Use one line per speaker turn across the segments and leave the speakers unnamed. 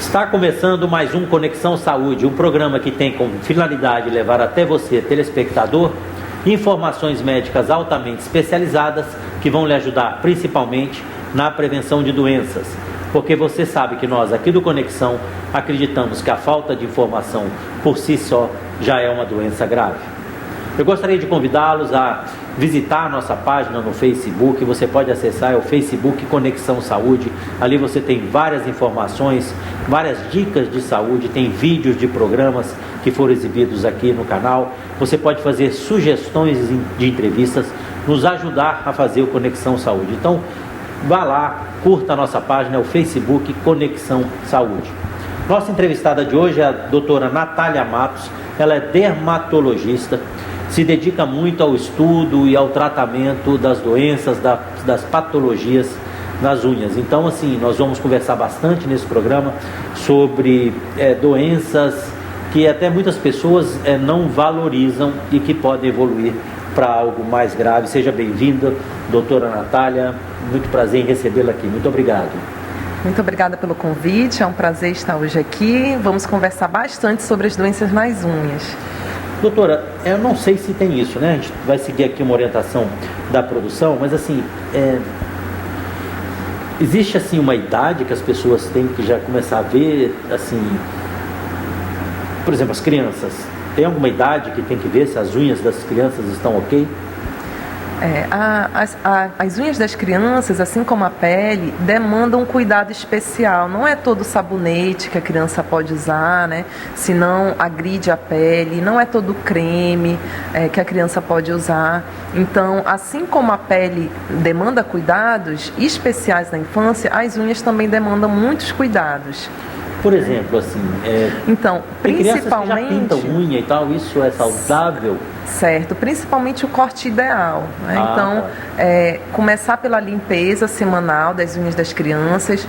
Está começando mais um Conexão Saúde, um programa que tem como finalidade levar até você, telespectador, informações médicas altamente especializadas que vão lhe ajudar principalmente na prevenção de doenças. Porque você sabe que nós aqui do Conexão acreditamos que a falta de informação por si só já é uma doença grave. Eu gostaria de convidá-los a visitar a nossa página no Facebook. Você pode acessar o Facebook Conexão Saúde. Ali você tem várias informações, várias dicas de saúde, tem vídeos de programas que foram exibidos aqui no canal. Você pode fazer sugestões de entrevistas, nos ajudar a fazer o Conexão Saúde. Então, vá lá, curta a nossa página, é o Facebook Conexão Saúde. Nossa entrevistada de hoje é a doutora Natália Matos. Ela é dermatologista, se dedica muito ao estudo e ao tratamento das doenças, das patologias nas unhas. Então, assim, nós vamos conversar bastante nesse programa sobre doenças que até muitas pessoas não valorizam e que podem evoluir para algo mais grave. Seja bem-vinda, doutora Natália. Muito prazer em recebê-la aqui. Muito obrigado.
Muito obrigada pelo convite. É um prazer estar hoje aqui. Vamos conversar bastante sobre as doenças nas unhas.
Doutora, eu não sei se tem isso, né? A gente vai seguir aqui uma orientação da produção, mas assim, existe assim uma idade que as pessoas têm que já começar a ver, assim, por exemplo, as crianças, tem alguma idade que tem que ver se as unhas das crianças estão ok?
As unhas das crianças, assim como a pele, demandam um cuidado especial. Não é todo sabonete que a criança pode usar, né? Senão agride a pele. Não é todo creme que a criança pode usar. Então, assim como a pele demanda cuidados especiais na infância, as unhas também demandam muitos cuidados.
Por exemplo, assim,
então, principalmente,
crianças que já pintam unha e tal, isso é saudável?
Certo, principalmente o corte ideal, né? Então, começar pela limpeza semanal das unhas das crianças,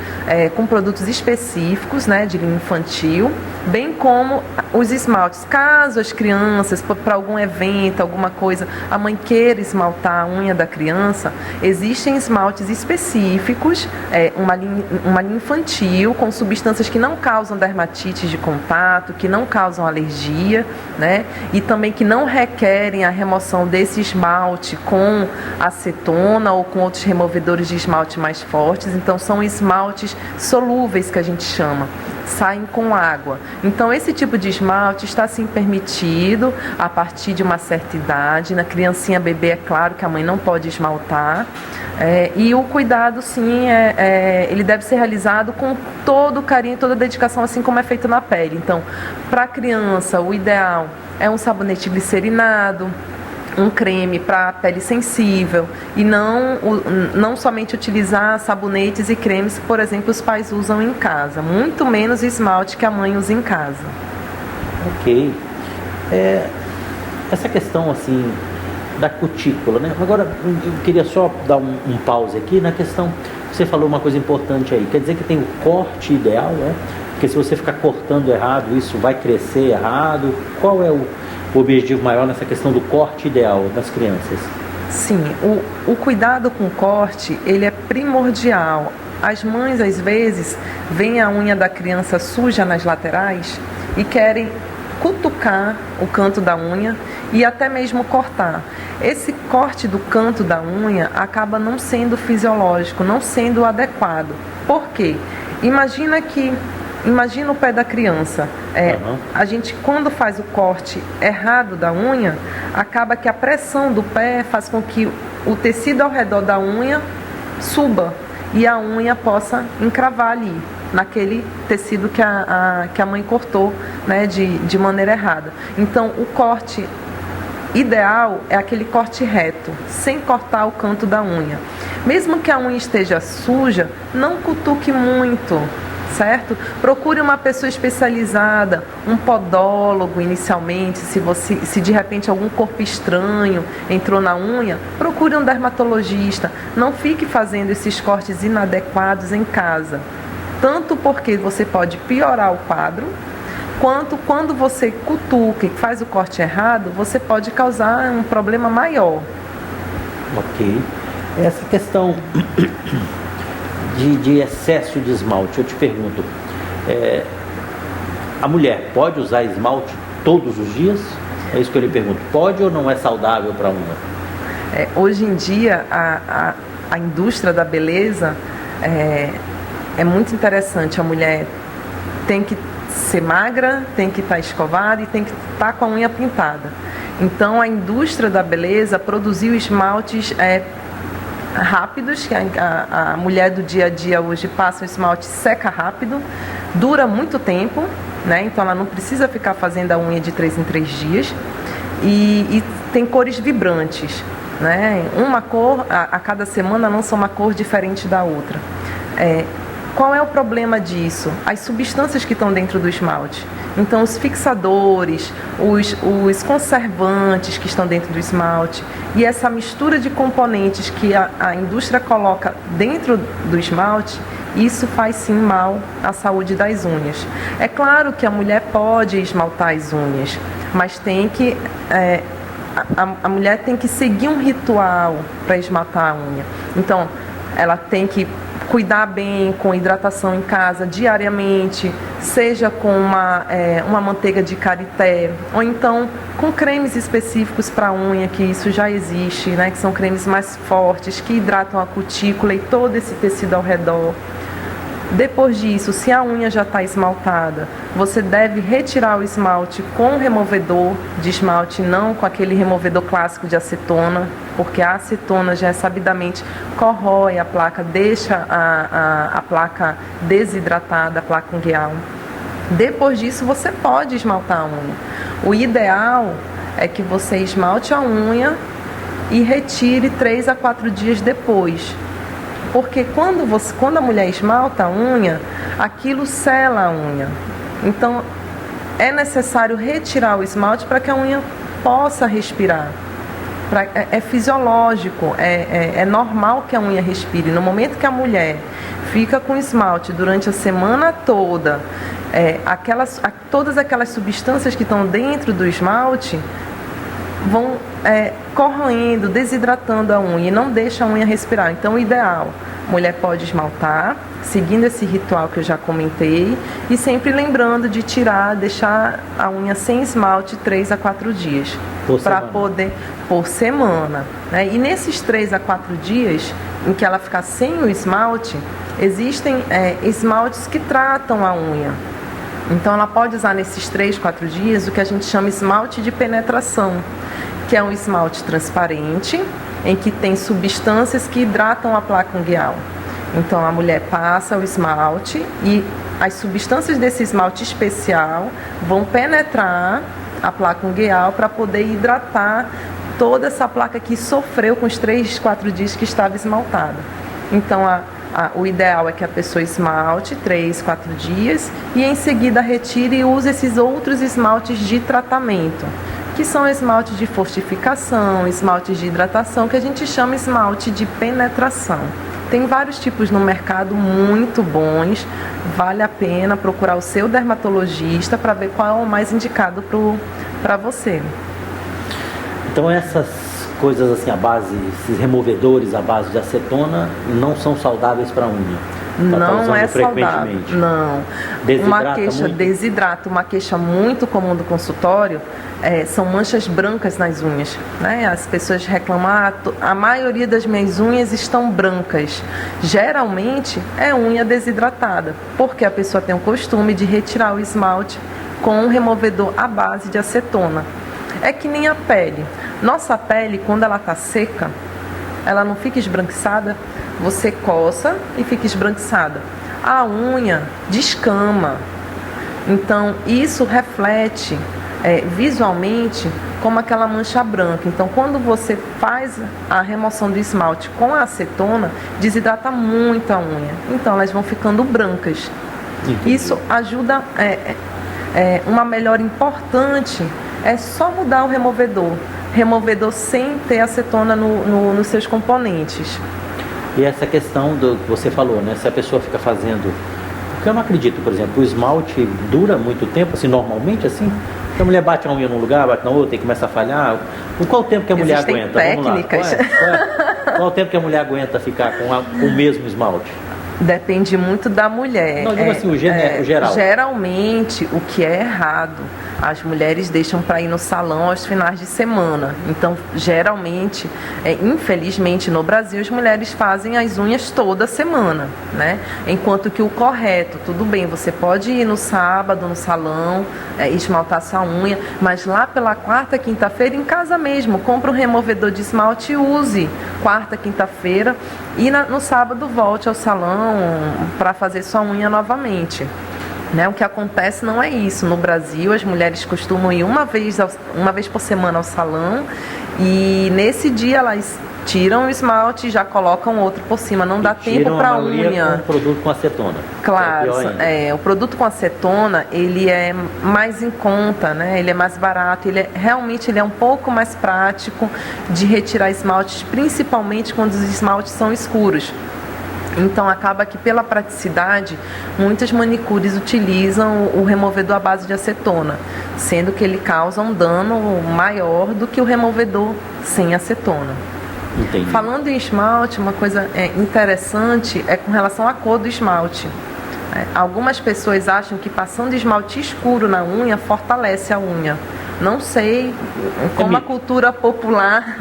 com produtos específicos, né, de linha infantil, bem como os esmaltes. Caso as crianças, para algum evento, alguma coisa, a mãe queira esmaltar a unha da criança, existem esmaltes específicos, uma linha infantil, com substâncias que não causam dermatite de contato, que não causam alergia, né, e também que não requerem a remoção desse esmalte com acetona ou com outros removedores de esmalte mais fortes. Então, são esmaltes solúveis que a gente chama, saem com água. Então, esse tipo de esmalte está sim permitido a partir de uma certa idade. Na criancinha bebê, é claro que a mãe não pode esmaltar. E o cuidado, sim, ele deve ser realizado com todo o carinho, toda a dedicação, assim como é feito na pele. Então, para a criança, o ideal é um sabonete glicerinado, um creme para pele sensível, e não somente utilizar sabonetes e cremes que, por exemplo, os pais usam em casa, muito menos esmalte que a mãe usa em casa.
Ok. Essa questão, assim, da cutícula, né? Agora, eu queria só dar um pause aqui na questão, você falou uma coisa importante aí, quer dizer que tem o corte ideal, né? Porque se você ficar cortando errado, isso vai crescer errado. Qual é o objetivo maior nessa questão do corte ideal das crianças?
Sim, o cuidado com o corte, ele é primordial. As mães, às vezes, veem a unha da criança suja nas laterais e querem cutucar o canto da unha e até mesmo cortar. Esse corte do canto da unha acaba não sendo fisiológico, não sendo adequado. Por quê? Imagina o pé da criança. A gente, quando faz o corte errado da unha, acaba que a pressão do pé faz com que o tecido ao redor da unha suba e a unha possa encravar ali, naquele tecido que a mãe cortou, né, de maneira errada. Então, o corte ideal é aquele corte reto, sem cortar o canto da unha. Mesmo que a unha esteja suja, não cutuque muito, certo? Procure uma pessoa especializada, um podólogo inicialmente, se de repente algum corpo estranho entrou na unha, procure um dermatologista. Não fique fazendo esses cortes inadequados em casa, tanto porque você pode piorar o quadro, quanto quando você cutuca e faz o corte errado, você pode causar um problema maior.
Ok. Essa questão de excesso de esmalte, eu te pergunto, A mulher pode usar esmalte todos os dias? É isso que eu lhe pergunto. Pode ou não é saudável para a unha?
Hoje em dia, a indústria da beleza é muito interessante. A mulher tem que ser magra, tem que estar escovada e tem que estar com a unha pintada. Então, a indústria da beleza produziu esmaltes rápidos, que a mulher do dia a dia hoje passa o esmalte, seca rápido, dura muito tempo, né? Então ela não precisa ficar fazendo a unha de 3 em 3 dias e tem cores vibrantes, né? Uma cor, a cada semana lança uma cor diferente da outra. Qual é o problema disso? As substâncias que estão dentro do esmalte. Então, os fixadores, os conservantes que estão dentro do esmalte e essa mistura de componentes que a indústria coloca dentro do esmalte, isso faz sim mal à saúde das unhas. É claro que a mulher pode esmaltar as unhas, mas tem que... a mulher tem que seguir um ritual para esmaltar a unha. Então, ela tem que cuidar bem com hidratação em casa diariamente, seja com uma manteiga de karité, ou então com cremes específicos para a unha, que isso já existe, né? Que são cremes mais fortes, que hidratam a cutícula e todo esse tecido ao redor. Depois disso, se a unha já está esmaltada, você deve retirar o esmalte com um removedor de esmalte, não com aquele removedor clássico de acetona, porque a acetona já sabidamente corrói a placa, deixa a placa desidratada, a placa ungueal. Depois disso, você pode esmaltar a unha. O ideal é que você esmalte a unha e retire 3 a 4 dias depois. Porque quando a mulher esmalta a unha, aquilo sela a unha. Então, é necessário retirar o esmalte para que a unha possa respirar. É fisiológico, é normal que a unha respire. No momento que a mulher fica com esmalte durante a semana toda, todas aquelas substâncias que estão dentro do esmalte vão corroendo, desidratando a unha e não deixa a unha respirar. Então, o ideal, a mulher pode esmaltar, seguindo esse ritual que eu já comentei, e sempre lembrando de deixar a unha sem esmalte 3 a 4 dias. Por semana. Né? E nesses 3 a 4 dias, em que ela ficar sem o esmalte, existem esmaltes que tratam a unha. Então, ela pode usar nesses 3, 4 dias o que a gente chama esmalte de penetração, que é um esmalte transparente, em que tem substâncias que hidratam a placa ungueal. Então, a mulher passa o esmalte e as substâncias desse esmalte especial vão penetrar a placa ungueal para poder hidratar toda essa placa que sofreu com os 3, 4 dias que estava esmaltada. Então, o ideal é que a pessoa esmalte 3, 4 dias e em seguida retire e use esses outros esmaltes de tratamento, que são esmaltes de fortificação, esmaltes de hidratação, que a gente chama esmalte de penetração. Tem vários tipos no mercado muito bons, vale a pena procurar o seu dermatologista para ver qual é o mais indicado para você.
Então essas coisas assim, esses removedores à base de acetona não são saudáveis para a unha?
Não é saudável, não.
Desidrata
uma queixa muito comum do consultório são manchas brancas nas unhas, né? As pessoas reclamam, a maioria das minhas unhas estão brancas. Geralmente é unha desidratada, porque a pessoa tem o costume de retirar o esmalte com um removedor à base de acetona. É que nem a pele. Nossa pele, quando ela está seca, ela não fica esbranquiçada, você coça e fica esbranquiçada. A unha descama. Então, isso reflete visualmente como aquela mancha branca. Então, quando você faz a remoção do esmalte com a acetona, desidrata muito a unha. Então, elas vão ficando brancas. Isso ajuda, uma melhora importante é só mudar o removedor sem ter acetona nos seus componentes.
E essa questão do que você falou, né? Se a pessoa fica fazendo... Porque eu não acredito, por exemplo, o esmalte dura muito tempo, assim, normalmente, assim? A mulher bate a unha num lugar, bate na outra e começa a falhar. Por qual tempo que a mulher aguenta?
Técnicas.
Vamos lá. Qual é o tempo que a mulher aguenta ficar com o mesmo esmalte?
Depende muito da mulher.
Não, digo assim, o geral.
Geralmente, o que é errado, as mulheres deixam para ir no salão aos finais de semana. Então, geralmente, infelizmente, no Brasil, as mulheres fazem as unhas toda semana, né? Enquanto que o correto, tudo bem, você pode ir no sábado, no salão, esmaltar sua unha, mas lá pela quarta, quinta-feira, em casa mesmo, compra um removedor de esmalte e use quarta, quinta-feira, e no sábado volte ao salão para fazer sua unha novamente. Né? O que acontece não é isso. No Brasil, as mulheres costumam ir uma vez por semana ao salão, e nesse dia elas tiram o esmalte e já colocam outro por cima. Não dá tempo para a unha.
Com produto com acetona.
Claro, o produto com acetona, ele é mais em conta, né? Ele é mais barato, realmente ele é um pouco mais prático de retirar esmaltes, principalmente quando os esmaltes são escuros. Então acaba que, pela praticidade, muitas manicures utilizam o removedor à base de acetona, sendo que ele causa um dano maior do que o removedor sem acetona.
Entendi.
Falando em esmalte, uma coisa interessante é com relação à cor do esmalte. Algumas pessoas acham que passando esmalte escuro na unha fortalece a unha. Não sei como a cultura popular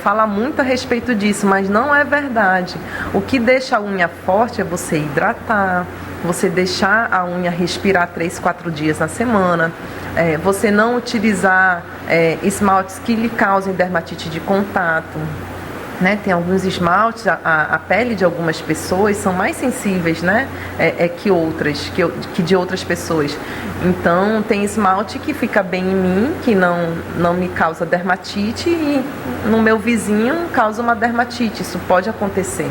fala muito a respeito disso, mas não é verdade. O que deixa a unha forte é você hidratar, você deixar a unha respirar 3, 4 dias na semana, você não utilizar esmaltes que lhe causem dermatite de contato. Né? Tem alguns esmaltes, a pele de algumas pessoas são mais sensíveis, né? que de outras pessoas. Então tem esmalte que fica bem em mim, que não me causa dermatite, e no meu vizinho causa uma dermatite. Isso pode acontecer.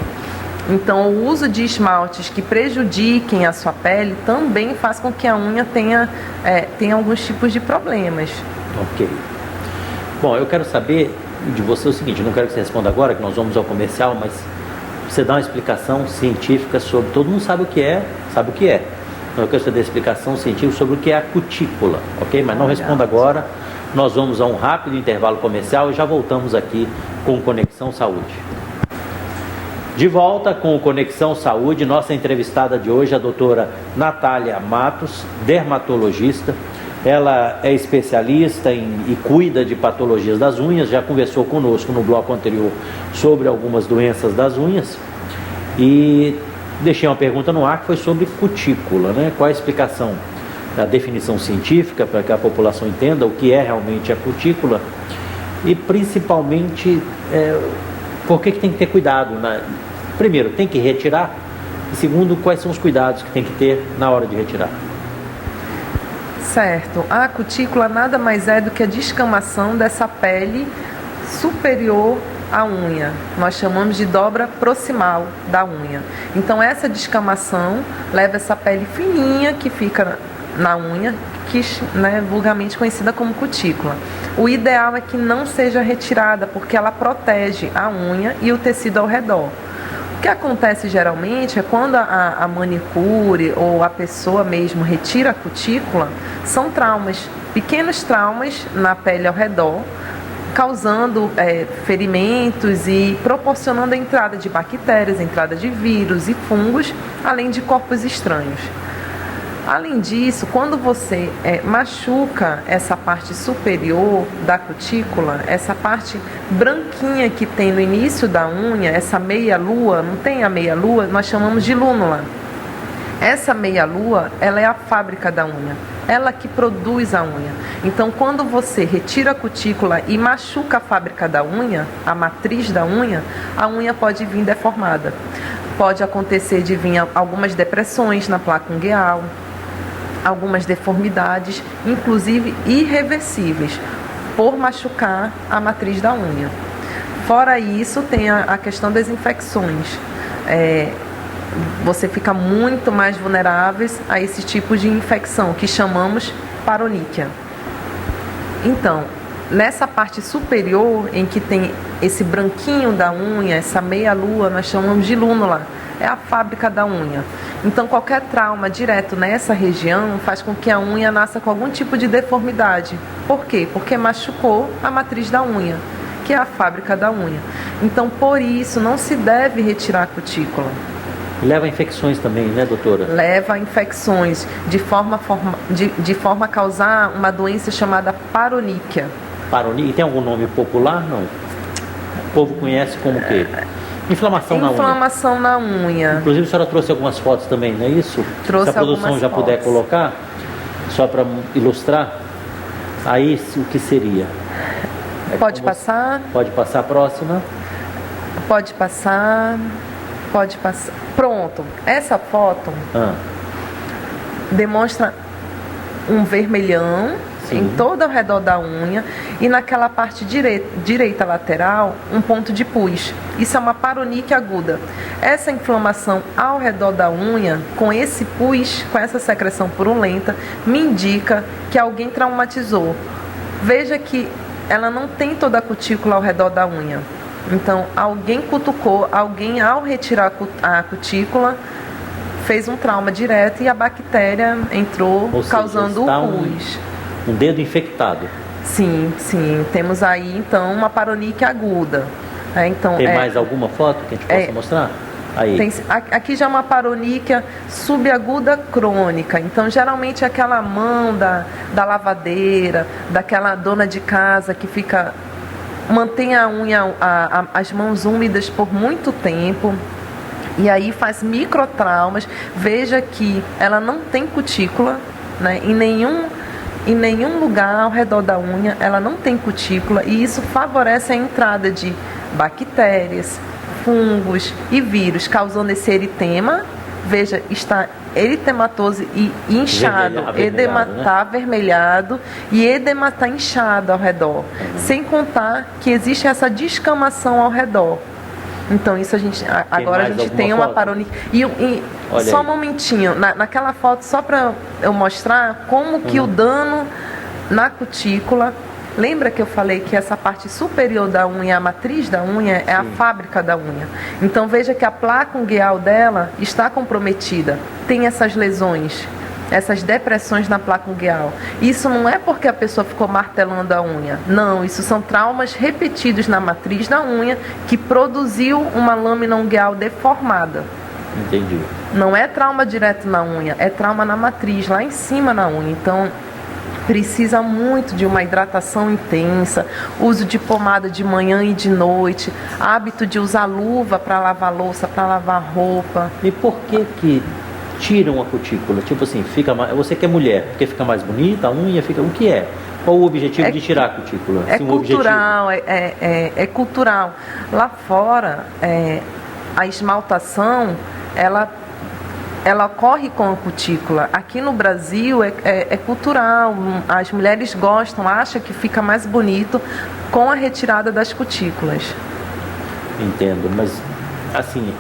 Então o uso de esmaltes que prejudiquem a sua pele também faz com que a unha tenha alguns tipos de problemas.
Ok. Bom, eu quero saber de você o seguinte, eu não quero que você responda agora, que nós vamos ao comercial, mas você dá uma explicação científica sobre... Todo mundo sabe o que é. Então eu quero saber a explicação científica sobre o que é a cutícula, ok? Mas não responda agora, nós vamos a um rápido intervalo comercial e já voltamos aqui com o Conexão Saúde. De volta com o Conexão Saúde, nossa entrevistada de hoje é a doutora Natália Matos, dermatologista. Ela é especialista e cuida de patologias das unhas, já conversou conosco no bloco anterior sobre algumas doenças das unhas. E deixei uma pergunta no ar que foi sobre cutícula, né? Qual a explicação, a definição científica para que a população entenda o que é realmente a cutícula e principalmente por que tem que ter cuidado. Primeiro, tem que retirar, e segundo, quais são os cuidados que tem que ter na hora de retirar.
Certo. A cutícula nada mais é do que a descamação dessa pele superior à unha. Nós chamamos de dobra proximal da unha. Então essa descamação leva essa pele fininha que fica na unha, que vulgarmente conhecida como cutícula. O ideal é que não seja retirada, porque ela protege a unha e o tecido ao redor. O que acontece geralmente é quando a manicure ou a pessoa mesmo retira a cutícula, são traumas, pequenos traumas na pele ao redor, causando ferimentos e proporcionando a entrada de bactérias, a entrada de vírus e fungos, além de corpos estranhos. Além disso, quando você machuca essa parte superior da cutícula, essa parte branquinha que tem no início da unha, essa meia-lua, não tem a meia-lua, nós chamamos de lúnula. Essa meia-lua, ela é a fábrica da unha, ela que produz a unha. Então, quando você retira a cutícula e machuca a fábrica da unha, a matriz da unha, a unha pode vir deformada. Pode acontecer de vir algumas depressões na placa ungueal, algumas deformidades, inclusive irreversíveis, por machucar a matriz da unha. Fora isso, tem a questão das infecções. Você fica muito mais vulnerável a esse tipo de infecção, que chamamos paroníquia. Então, nessa parte superior, em que tem esse branquinho da unha, essa meia-lua, nós chamamos de lúnula, é a fábrica da unha. Então, qualquer trauma direto nessa região faz com que a unha nasça com algum tipo de deformidade. Por quê? Porque machucou a matriz da unha, que é a fábrica da unha. Então, por isso, não se deve retirar a cutícula.
Leva a infecções também, né, doutora?
Leva a infecções de forma a causar uma doença chamada paroníquia.
Paroníquia? E tem algum nome popular? Não. O povo conhece como o quê? Inflamação na unha.
Inflamação na unha.
Inclusive a senhora trouxe algumas fotos também, não é isso?
Trouxe.
Se a produção já
fotos.
puder colocar, só para ilustrar, aí o que seria?
Pode passar?
Pode passar a próxima.
Pode passar. Pode passar. Pronto. Essa foto demonstra um vermelhão. Sim. Em todo ao redor da unha e naquela parte direita lateral um ponto de pus. Isso é uma paroníquia aguda. Essa inflamação ao redor da unha, com esse pus, com essa secreção purulenta, me indica que alguém traumatizou. Veja que ela não tem toda a cutícula ao redor da unha. Então, alguém cutucou, alguém ao retirar a cutícula fez um trauma direto e a bactéria entrou, causando o pus.
Um dedo infectado.
Sim, sim. Temos aí, então, uma paroníquia aguda. Então,
tem mais alguma foto que a gente possa mostrar? Aí.
Aqui já é uma paroníquia subaguda crônica. Então, geralmente é aquela mão da lavadeira, daquela dona de casa que mantém a unha, as mãos úmidas por muito tempo. E aí faz microtraumas. Veja que ela não tem cutícula, né? Em nenhum lugar ao redor da unha ela não tem cutícula e isso favorece a entrada de bactérias, fungos e vírus, causando esse eritema. Veja, está eritematoso e inchado, edema está avermelhado e edema está inchado ao redor. Sem contar que existe essa descamação ao redor. Então isso agora a gente tem uma paroníquia. Só um momentinho, naquela foto, só para eu mostrar como que o dano na cutícula. Lembra que eu falei que essa parte superior da unha, a matriz da unha, é a fábrica da unha. Então veja que a placa ungueal dela está comprometida. Tem essas lesões, essas depressões na placa ungueal. Isso não é porque a pessoa ficou martelando a unha. Não, isso são traumas repetidos na matriz da unha que produziu uma lâmina ungueal deformada.
Entendi.
Não é trauma direto na unha, é trauma na matriz, lá em cima na unha. Então, precisa muito de uma hidratação intensa, uso de pomada de manhã e de noite, hábito de usar luva para lavar louça, para lavar roupa.
E por que tiram a cutícula? Tipo assim, você que é mulher, porque fica mais bonita, a unha fica... O que é? Qual o objetivo de tirar a cutícula?
É cultural, é cultural. Lá fora, a esmaltação, ela ocorre com a cutícula. Aqui no Brasil é cultural. As mulheres gostam, acham que fica mais bonito com a retirada das cutículas.
Entendo, mas assim,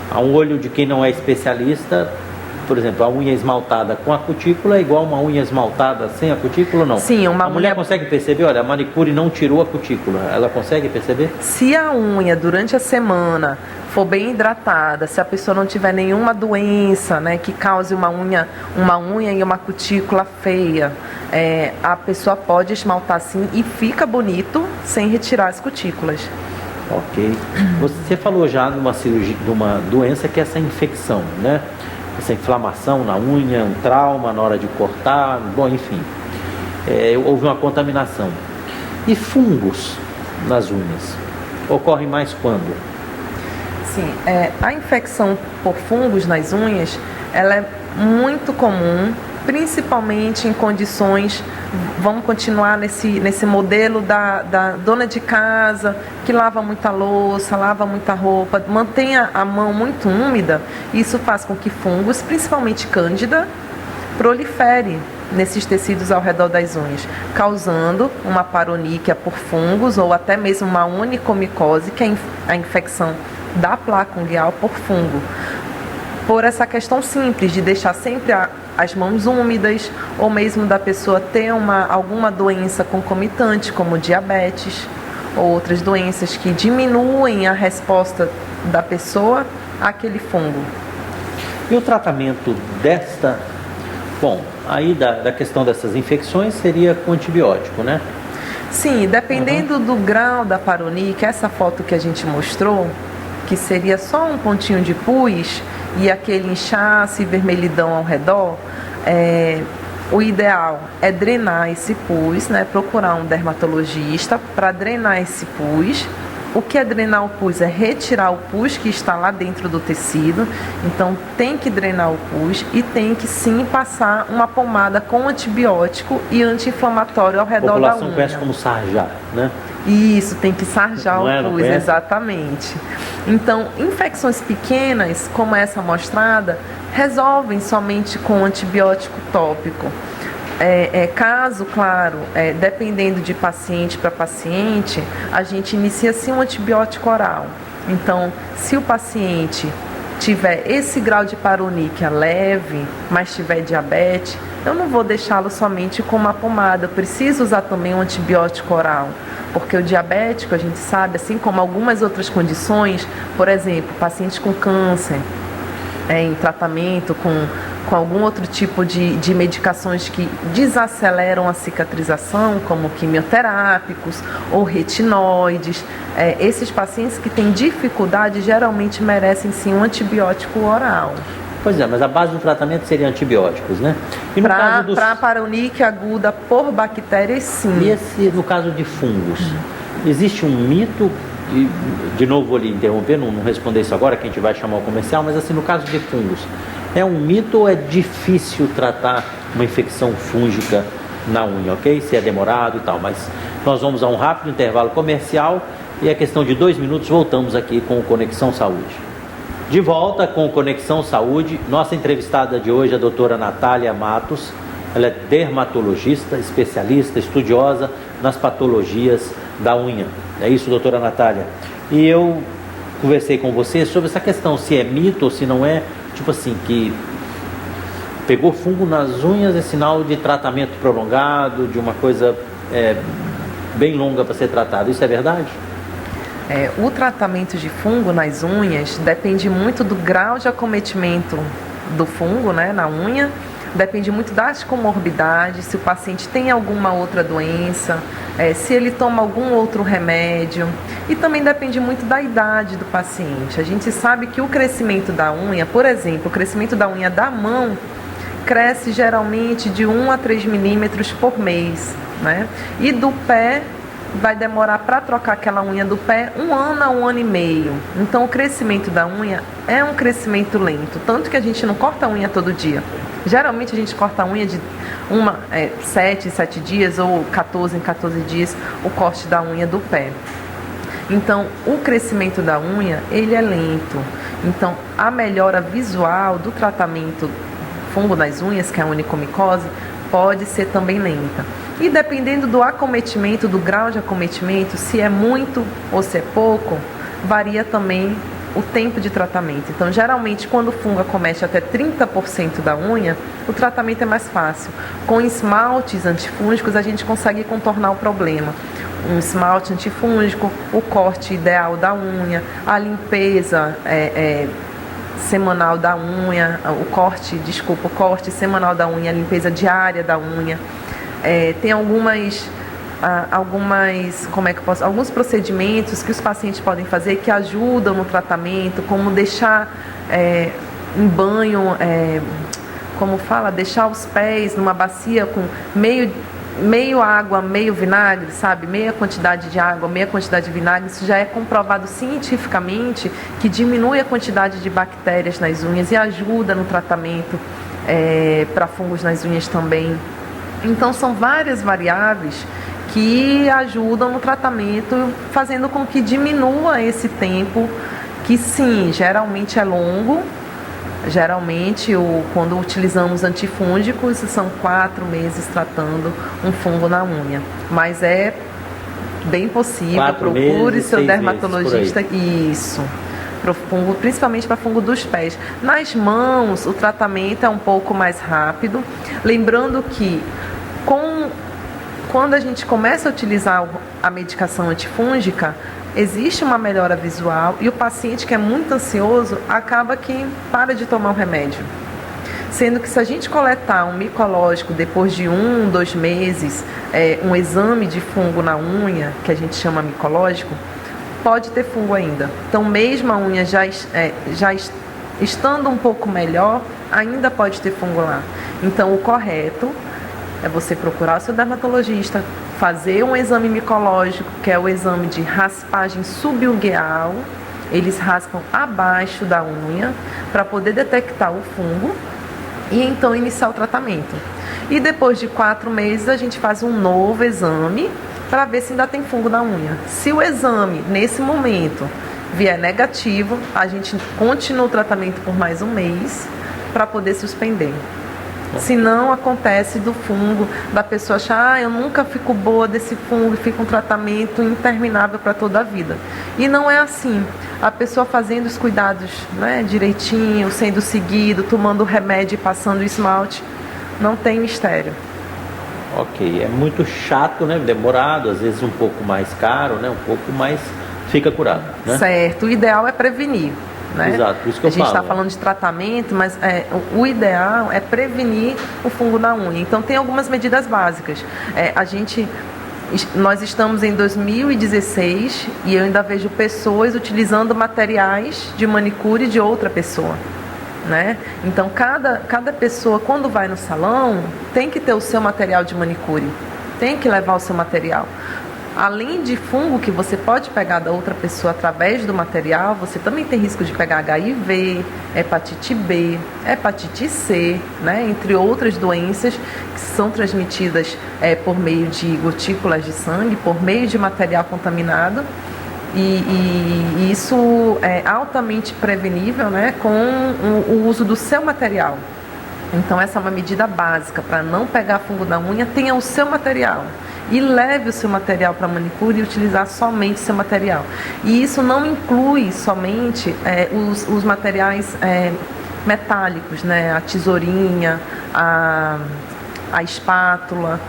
a um olho de quem não é especialista, por exemplo, a unha esmaltada com a cutícula é igual a uma unha esmaltada sem a cutícula, não?
Sim, a
mulher consegue perceber, olha, a manicure não tirou a cutícula, ela consegue perceber?
Se a unha durante a semana for bem hidratada, se a pessoa não tiver nenhuma doença, né, que cause uma unha e uma cutícula feia, a pessoa pode esmaltar sim e fica bonito sem retirar as cutículas.
Ok. Você falou já numa cirurgia, de uma doença que é essa infecção, né? Essa inflamação na unha, um trauma na hora de cortar, bom, enfim, houve uma contaminação. E fungos nas unhas? Ocorrem mais quando?
Sim, a infecção por fungos nas unhas, ela é muito comum, principalmente em condições, vamos continuar nesse modelo da dona de casa, que lava muita louça, lava muita roupa, mantenha a mão muito úmida. Isso faz com que fungos, principalmente cândida, prolifere nesses tecidos ao redor das unhas, causando uma paroníquia por fungos ou até mesmo uma onicomicose, que é a infecção da placa ungueal por fungo. Por essa questão simples de deixar sempre as mãos úmidas, ou mesmo da pessoa ter alguma doença concomitante, como diabetes, ou outras doenças que diminuem a resposta da pessoa àquele fungo.
E o tratamento desta... Bom, aí da questão dessas infecções seria com antibiótico, né?
Sim, dependendo do grau da paroníquia, essa foto que a gente mostrou, que seria só um pontinho de pus, e aquele inchaço e vermelhidão ao redor, o ideal é drenar esse pus, né? Procurar um dermatologista para drenar esse pus. O que é drenar o pus? É retirar o pus que está lá dentro do tecido. Então tem que drenar o pus e tem que sim passar uma pomada com antibiótico e anti-inflamatório ao redor da unha. A população
conhece como sarjar, né?
Isso, tem que sarjar o pus,
não
exatamente. Então, infecções pequenas, como essa mostrada, resolvem somente com antibiótico tópico. Caso, claro, dependendo de paciente para paciente, a gente inicia sim um antibiótico oral. Então, se o paciente tiver esse grau de paroníquia leve, mas tiver diabetes, eu não vou deixá-lo somente com uma pomada, eu preciso usar também um antibiótico oral. Porque o diabético, a gente sabe, assim como algumas outras condições, por exemplo, pacientes com câncer, em tratamento com algum outro tipo de medicações que desaceleram a cicatrização, como quimioterápicos ou retinoides. Esses pacientes que têm dificuldade geralmente merecem sim um antibiótico oral.
Pois é, mas a base do tratamento seria antibióticos, né?
Para paroníquia aguda por bactérias, sim.
E no caso de fungos, existe um mito, e de novo vou lhe interromper, não responder isso agora, que a gente vai chamar o comercial, mas assim, no caso de fungos, é um mito ou é difícil tratar uma infecção fúngica na unha, ok? Se é demorado e tal, mas nós vamos a um rápido intervalo comercial e a questão de 2 minutos voltamos aqui com o Conexão Saúde. De volta com o Conexão Saúde, nossa entrevistada de hoje é a doutora Natália Matos. Ela é dermatologista, especialista, estudiosa nas patologias da unha. É isso, doutora Natália? E eu conversei com você sobre essa questão, se é mito ou se não é, tipo assim, que pegou fungo nas unhas é sinal de tratamento prolongado, de uma coisa bem longa para ser tratada. Isso é verdade?
O tratamento de fungo nas unhas depende muito do grau de acometimento do fungo, né, na unha, depende muito das comorbidades, se o paciente tem alguma outra doença, se ele toma algum outro remédio, e também depende muito da idade do paciente. A gente sabe que o crescimento da unha, por exemplo, o crescimento da unha da mão cresce geralmente de 1 a 3 milímetros por mês, né? E do pé vai demorar para trocar aquela unha do pé 1 ano a 1 ano e meio. Então o crescimento da unha é um crescimento lento, tanto que a gente não corta a unha todo dia. Geralmente a gente corta a unha de 7 em 7 dias ou 14 em 14 dias, o corte da unha do pé. Então o crescimento da unha, ele é lento. Então a melhora visual do tratamento fungo nas unhas, que é a onicomicose, pode ser também lenta. E dependendo do acometimento, do grau de acometimento, se é muito ou se é pouco, varia também o tempo de tratamento. Então, geralmente, quando o fungo acomete até 30% da unha, o tratamento é mais fácil. Com esmaltes antifúngicos, a gente consegue contornar o problema. Um esmalte antifúngico, o corte ideal da unha, a limpeza semanal da unha, o corte semanal da unha, a limpeza diária da unha. Tem alguns procedimentos que os pacientes podem fazer que ajudam no tratamento, como deixar em banho, deixar os pés numa bacia com meio água, meio vinagre, sabe? Meia quantidade de água, meia quantidade de vinagre. Isso já é comprovado cientificamente que diminui a quantidade de bactérias nas unhas e ajuda no tratamento para fungos nas unhas também. Então são várias variáveis que ajudam no tratamento, fazendo com que diminua esse tempo, que sim, geralmente é longo. Geralmente, quando utilizamos antifúngicos, são 4 meses tratando um fungo na unha. Mas é bem possível, procure seu dermatologista. Isso. Pro fungo, principalmente para fungo dos pés. Nas mãos, o tratamento é um pouco mais rápido. Lembrando que quando a gente começa a utilizar a medicação antifúngica, existe uma melhora visual e o paciente que é muito ansioso acaba que para de tomar o remédio. Sendo que se a gente coletar um micológico depois de 1, 2 meses, um exame de fungo na unha, que a gente chama micológico, pode ter fungo ainda. Então mesmo a unha já estando um pouco melhor, ainda pode ter fungo lá. Então, o correto é você procurar o seu dermatologista, fazer um exame micológico, que é o exame de raspagem subungueal. Eles raspam abaixo da unha para poder detectar o fungo e então iniciar o tratamento. E depois de 4 meses a gente faz um novo exame para ver se ainda tem fungo na unha. Se o exame, nesse momento, vier negativo, a gente continua o tratamento por mais um mês para poder suspender. Se não, acontece do fungo, da pessoa achar, eu nunca fico boa desse fungo, e fica um tratamento interminável para toda a vida. E não é assim. A pessoa fazendo os cuidados, né, direitinho, sendo seguido, tomando remédio e passando o esmalte, não tem mistério.
Ok, é muito chato, né? Demorado, às vezes um pouco mais caro, né? Um pouco mais fica curado, né?
Certo, o ideal é prevenir. Né?
Exato, por isso que eu falo.
A gente está falando de tratamento, mas o ideal é prevenir o fungo na unha. Então tem algumas medidas básicas. Nós estamos em 2016 e eu ainda vejo pessoas utilizando materiais de manicure de outra pessoa. Né? Então cada pessoa, quando vai no salão, tem que ter o seu material de manicure, tem que levar o seu material. Além de fungo que você pode pegar da outra pessoa através do material, você também tem risco de pegar HIV, hepatite B, hepatite C, né? Entre outras doenças que são transmitidas por meio de gotículas de sangue, por meio de material contaminado. E isso é altamente prevenível, né, com o uso do seu material. Então essa é uma medida básica para não pegar fungo na unha, tenha o seu material. E leve o seu material para manicure e utilizar somente o seu material. E isso não inclui somente os materiais metálicos, né? A tesourinha, a espátula.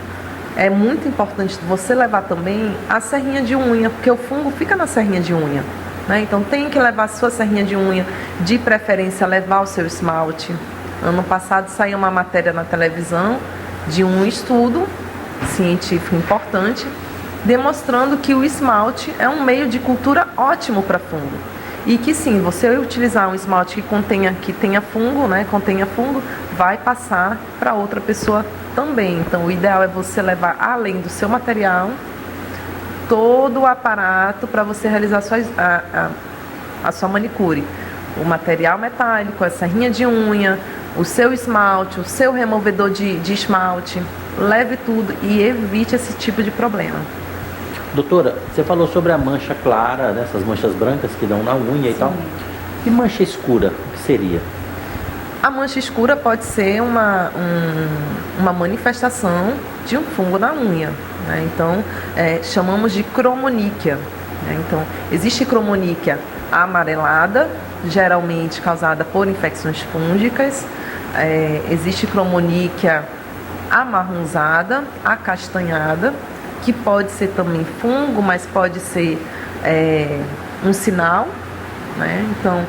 É muito importante você levar também a serrinha de unha, porque o fungo fica na serrinha de unha. Né? Então tem que levar a sua serrinha de unha, de preferência levar o seu esmalte. Ano passado saiu uma matéria na televisão de um estudo científico importante, demonstrando que o esmalte é um meio de cultura ótimo para fungo. E que sim, você utilizar um esmalte que tenha fungo, né, contenha fungo, vai passar para outra pessoa também. Então o ideal é você levar, além do seu material, todo o aparato para você realizar a sua manicure. O material metálico, a serrinha de unha, o seu esmalte, o seu removedor de esmalte. Leve tudo e evite esse tipo de problema.
Doutora, você falou sobre a mancha clara, né, essas manchas brancas que dão na unha e tal. E mancha escura, o que seria?
A mancha escura pode ser uma manifestação de um fungo na unha. Né? Então, chamamos de cromoníquia. Né? Então, existe cromoníquia amarelada, geralmente causada por infecções fúngicas. Existe cromoníquia amarronzada, acastanhada, que pode ser também fungo, mas pode ser um sinal. Né? Então,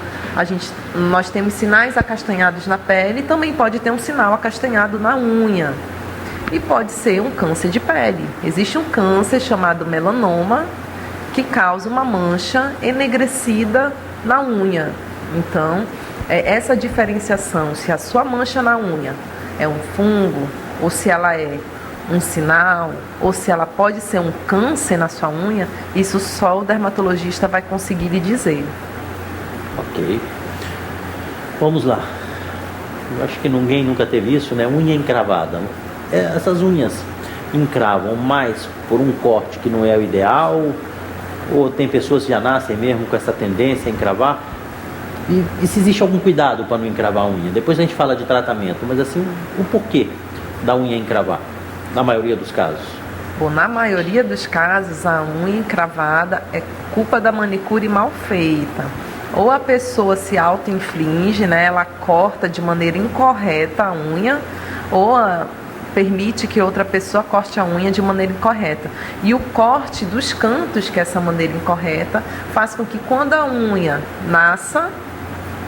nós temos sinais acastanhados na pele e também pode ter um sinal acastanhado na unha. E pode ser um câncer de pele. Existe um câncer chamado melanoma que causa uma mancha enegrecida na unha. Então, essa diferenciação, se a sua mancha na unha é um fungo, ou se ela é um sinal, ou se ela pode ser um câncer na sua unha, isso só o dermatologista vai conseguir lhe dizer.
Ok. Vamos lá. Eu acho que ninguém nunca teve isso, né? Unha encravada. Essas unhas encravam mais por um corte que não é o ideal, ou tem pessoas que já nascem mesmo com essa tendência a encravar? E se existe algum cuidado para não encravar a unha? Depois a gente fala de tratamento, mas assim, o porquê da unha encravar, na maioria dos casos?
Bom, na maioria dos casos, a unha encravada é culpa da manicure mal feita. Ou a pessoa se auto-inflige, né? Ela corta de maneira incorreta a unha, ou permite que outra pessoa corte a unha de maneira incorreta. E o corte dos cantos, que é essa maneira incorreta, faz com que quando a unha nasça,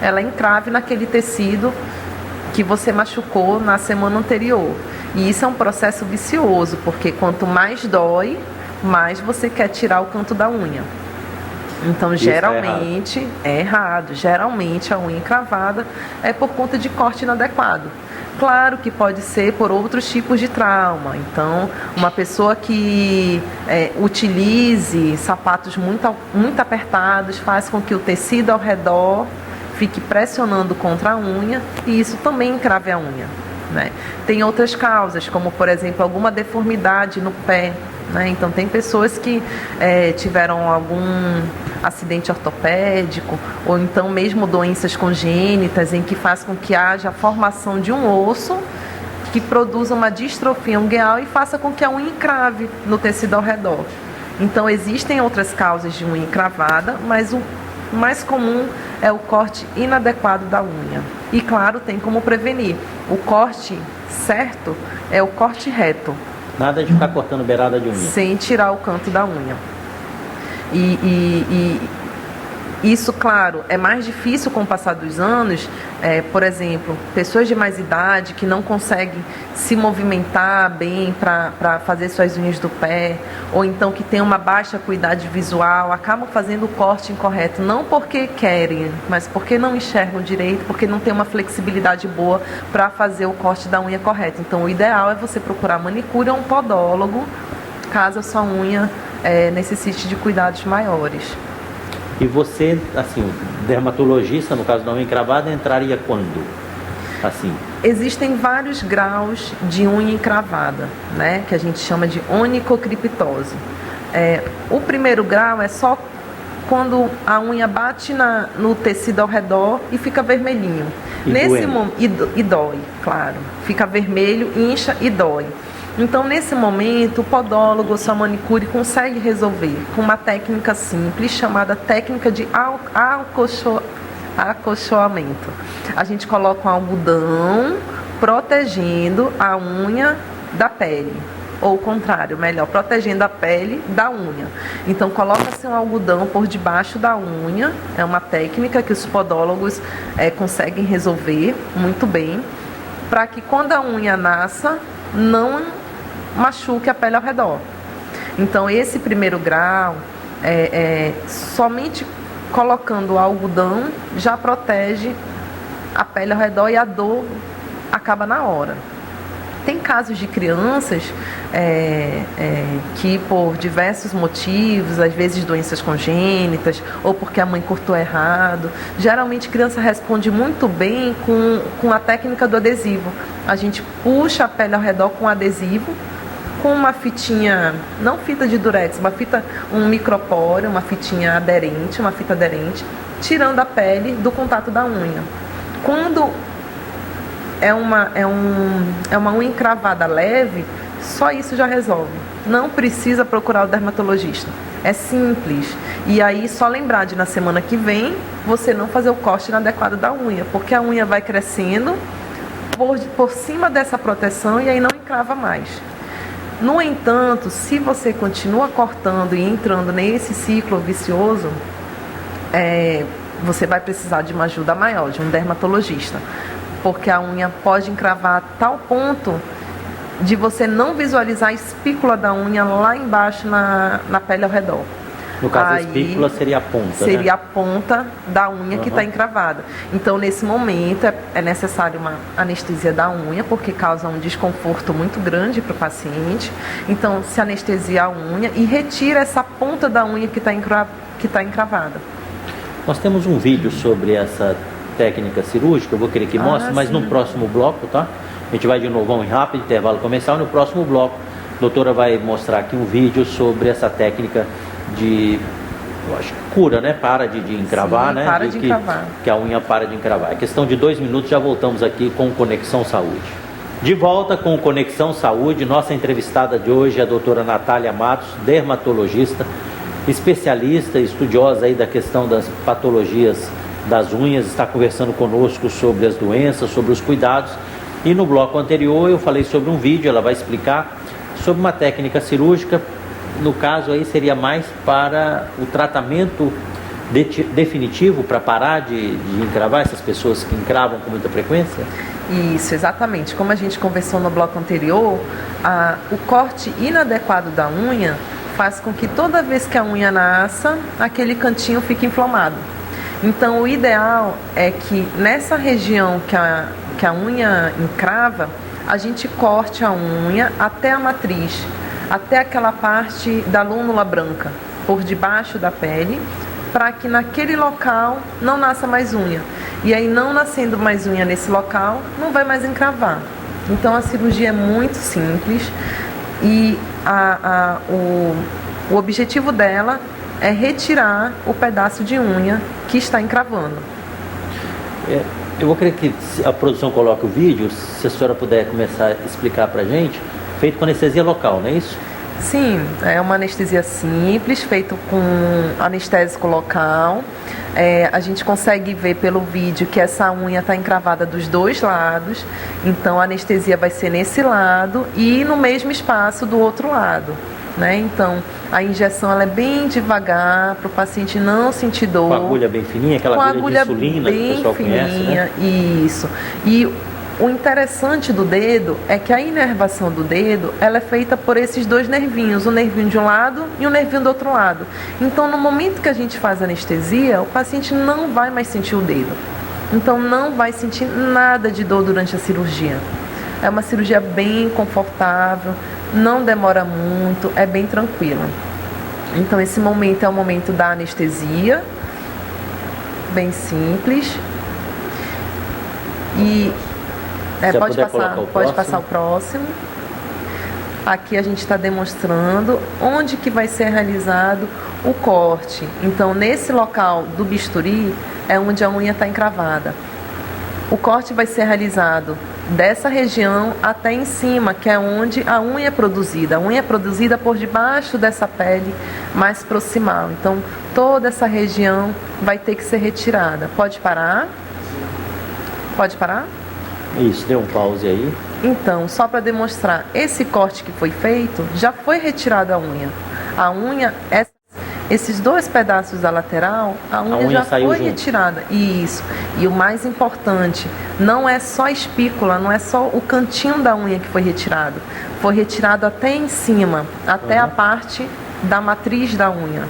ela encrave naquele tecido que você machucou na semana anterior. E isso é um processo vicioso, porque quanto mais dói, mais você quer tirar o canto da unha. Então, geralmente, é errado. Geralmente, a unha encravada é por conta de corte inadequado. Claro que pode ser por outros tipos de trauma. Então, uma pessoa que utilize sapatos muito apertados faz com que o tecido ao redor fique pressionando contra a unha e isso também encrave a unha, né? Tem outras causas, como, por exemplo, alguma deformidade no pé, né? Então, tem pessoas que tiveram algum acidente ortopédico ou então mesmo doenças congênitas em que faz com que haja a formação de um osso que produza uma distrofia ungueal e faça com que a unha encrave no tecido ao redor. Então, existem outras causas de unha encravada, mas o mais comum é o corte inadequado da unha. E, claro, tem como prevenir. O corte certo é o corte reto.
Nada de ficar cortando beirada de unha.
Sem tirar o canto da unha. E isso, claro, é mais difícil com o passar dos anos. Por exemplo, pessoas de mais idade que não conseguem se movimentar bem para fazer suas unhas do pé, ou então que tem uma baixa acuidade visual, acabam fazendo o corte incorreto, não porque querem, mas porque não enxergam direito, porque não tem uma flexibilidade boa para fazer o corte da unha correto. Então, o ideal é você procurar manicure ou um podólogo, caso a sua unha necessite de cuidados maiores.
E você, assim, dermatologista, no caso da unha encravada, entraria quando? Assim.
Existem vários graus de unha encravada, né? Que a gente chama de onicocriptose. O primeiro grau é só quando a unha bate no tecido ao redor e fica vermelhinho. E dói, claro. Fica vermelho, incha e dói. Então, nesse momento, o podólogo ou sua manicure consegue resolver com uma técnica simples chamada técnica de acolchoamento. A gente coloca um algodão protegendo a unha da pele. Ou o contrário, melhor, protegendo a pele da unha. Então, coloca-se um algodão por debaixo da unha. É uma técnica que os podólogos conseguem resolver muito bem, para que quando a unha nasça, não machuque a pele ao redor. Então, esse primeiro grau, somente colocando o algodão já protege a pele ao redor e a dor acaba na hora. Tem casos de crianças que, por diversos motivos, às vezes doenças congênitas ou porque a mãe cortou errado, geralmente a criança responde muito bem com a técnica do adesivo. A gente puxa a pele ao redor com adesivo, com uma fitinha, não fita de durex, um micropóreo, uma fitinha aderente, uma fita aderente, tirando a pele do contato da unha. Quando é uma unha encravada leve, só isso já resolve. Não precisa procurar o dermatologista. É simples. E aí, só lembrar de na semana que vem, você não fazer o corte inadequado da unha, porque a unha vai crescendo por cima dessa proteção e aí não encrava mais. No entanto, se você continua cortando e entrando nesse ciclo vicioso, você vai precisar de uma ajuda maior, de um dermatologista. Porque a unha pode encravar a tal ponto de você não visualizar a espícula da unha lá embaixo na pele ao redor.
No caso, a espícula seria a ponta,
seria, né? A ponta da unha que está encravada. Então, nesse momento, é necessário uma anestesia da unha, porque causa um desconforto muito grande para o paciente. Então, se anestesia a unha e retira essa ponta da unha que está encravada.
Nós temos um vídeo sobre essa técnica cirúrgica, eu vou querer que mostre, mas no próximo bloco, tá? A gente vai de novo a um rápido intervalo comercial. No próximo bloco, a doutora vai mostrar aqui um vídeo sobre essa técnica de, eu acho que cura, né? Para de encravar, né?
Para de encravar.
Que a unha para de encravar. É questão de 2 minutos, já voltamos aqui com Conexão Saúde. De volta com Conexão Saúde, nossa entrevistada de hoje é a doutora Natália Matos, dermatologista, especialista, estudiosa aí da questão das patologias das unhas, está conversando conosco sobre as doenças, sobre os cuidados. E no bloco anterior eu falei sobre um vídeo, ela vai explicar sobre uma técnica cirúrgica. No caso aí seria mais para o tratamento definitivo, para parar de encravar essas pessoas que encravam com muita frequência?
Isso, exatamente. Como a gente conversou no bloco anterior, o corte inadequado da unha faz com que toda vez que a unha nasça, aquele cantinho fique inflamado. Então, o ideal é que nessa região que a unha encrava, a gente corte a unha até a matriz, até aquela parte da lúnula branca, por debaixo da pele, para que naquele local não nasça mais unha. E aí, não nascendo mais unha nesse local, não vai mais encravar. Então, a cirurgia é muito simples e o objetivo dela é retirar o pedaço de unha que está encravando.
Eu vou querer que a produção coloque o vídeo, se a senhora puder começar a explicar para a gente, feito com anestesia local, não é isso?
Sim, é uma anestesia simples, feito com anestésico local. A gente consegue ver pelo vídeo que essa unha está encravada dos dois lados, então a anestesia vai ser nesse lado e no mesmo espaço do outro lado. Né? Então, a injeção ela é bem devagar, para o paciente não sentir dor.
Com a agulha bem fininha, aquela agulha de insulina que o pessoal conhece, né?
Isso. E o interessante do dedo é que a inervação do dedo ela é feita por esses dois nervinhos, o nervinho de um lado e o nervinho do outro lado. Então, no momento que a gente faz anestesia, o paciente não vai mais sentir o dedo. Então, não vai sentir nada de dor durante a cirurgia. É uma cirurgia bem confortável, não demora muito, é bem tranquila. Então, esse momento é o momento da anestesia, bem simples. E pode passar o próximo. Aqui a gente está demonstrando onde que vai ser realizado o corte. Então, nesse local do bisturi é onde a unha está encravada. O corte vai ser realizado dessa região até em cima, que é onde a unha é produzida. A unha é produzida por debaixo dessa pele mais proximal. Então, toda essa região vai ter que ser retirada. Pode parar? Pode parar?
Isso, dê um pause aí.
Então, só para demonstrar, esse corte que foi feito, já foi retirada a unha. A unha, esses dois pedaços da lateral, a unha já foi retirada. Isso. E o mais importante, não é só a espícula, não é só o cantinho da unha que foi retirado. Foi retirado até em cima, até a parte da matriz da unha,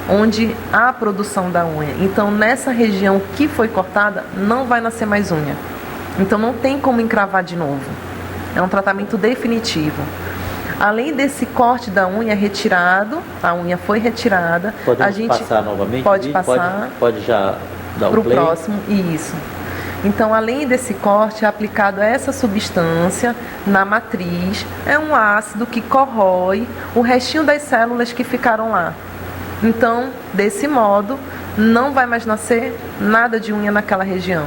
onde há a produção da unha. Então, nessa região que foi cortada, não vai nascer mais unha. Então, não tem como encravar de novo. É um tratamento definitivo. Além desse corte da unha retirado, a unha foi retirada.
Podemos passar novamente?
Pode passar.
Pode já dar o play?
Para o próximo, isso. Então, além desse corte, é aplicado essa substância na matriz. É um ácido que corrói o restinho das células que ficaram lá. Então, desse modo, não vai mais nascer nada de unha naquela região.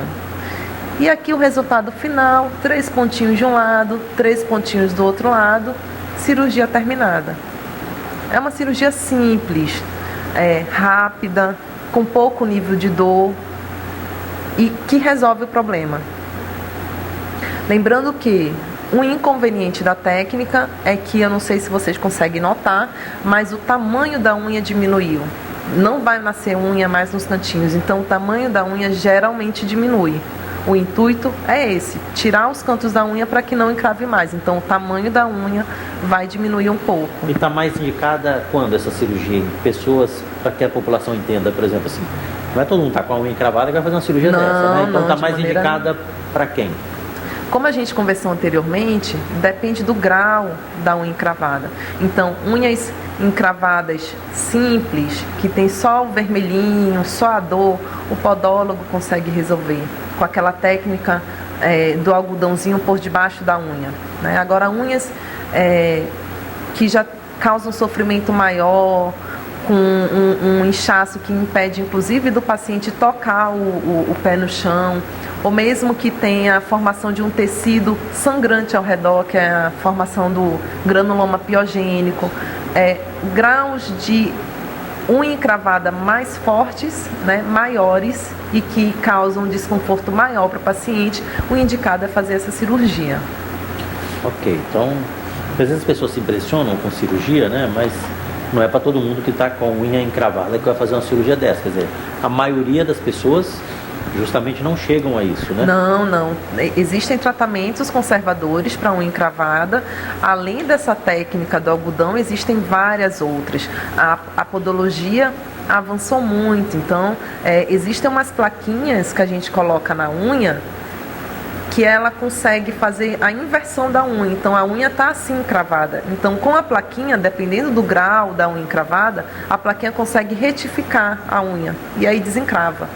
E aqui o resultado final, 3 pontinhos de um lado, 3 pontinhos do outro lado, cirurgia terminada. É uma cirurgia simples, rápida, com pouco nível de dor e que resolve o problema. Lembrando que o inconveniente da técnica é que, eu não sei se vocês conseguem notar, mas o tamanho da unha diminuiu. Não vai nascer unha mais nos cantinhos, então o tamanho da unha geralmente diminui. O intuito é esse, tirar os cantos da unha para que não encrave mais. Então, o tamanho da unha vai diminuir um pouco.
E está mais indicada quando essa cirurgia? Em pessoas, para que a população entenda, por exemplo, assim, não é todo mundo está com a unha encravada que vai fazer uma cirurgia dessa, né? Então, está mais indicada para quem?
Como a gente conversou anteriormente, depende do grau da unha encravada. Então, unhas encravadas simples, que tem só o vermelhinho, só a dor, o podólogo consegue resolver com aquela técnica do algodãozinho por debaixo da unha, né? Agora, unhas que já causam sofrimento maior, com um inchaço que impede, inclusive, do paciente tocar o pé no chão, ou mesmo que tenha a formação de um tecido sangrante ao redor, que é a formação do granuloma piogênico, graus de unha encravada mais fortes, né, maiores, e que causam um desconforto maior para o paciente, o indicado é fazer essa cirurgia.
Ok, então, às vezes as pessoas se impressionam com cirurgia, né, mas não é para todo mundo que está com unha encravada que vai fazer uma cirurgia dessa. Quer dizer, a maioria das pessoas justamente não chegam a isso, né?
Não. Existem tratamentos conservadores para unha encravada. Além dessa técnica do algodão, existem várias outras. A podologia avançou muito, então existem umas plaquinhas que a gente coloca na unha que ela consegue fazer a inversão da unha. Então a unha está assim encravada. Então com a plaquinha, dependendo do grau da unha encravada, a plaquinha consegue retificar a unha e aí desencrava.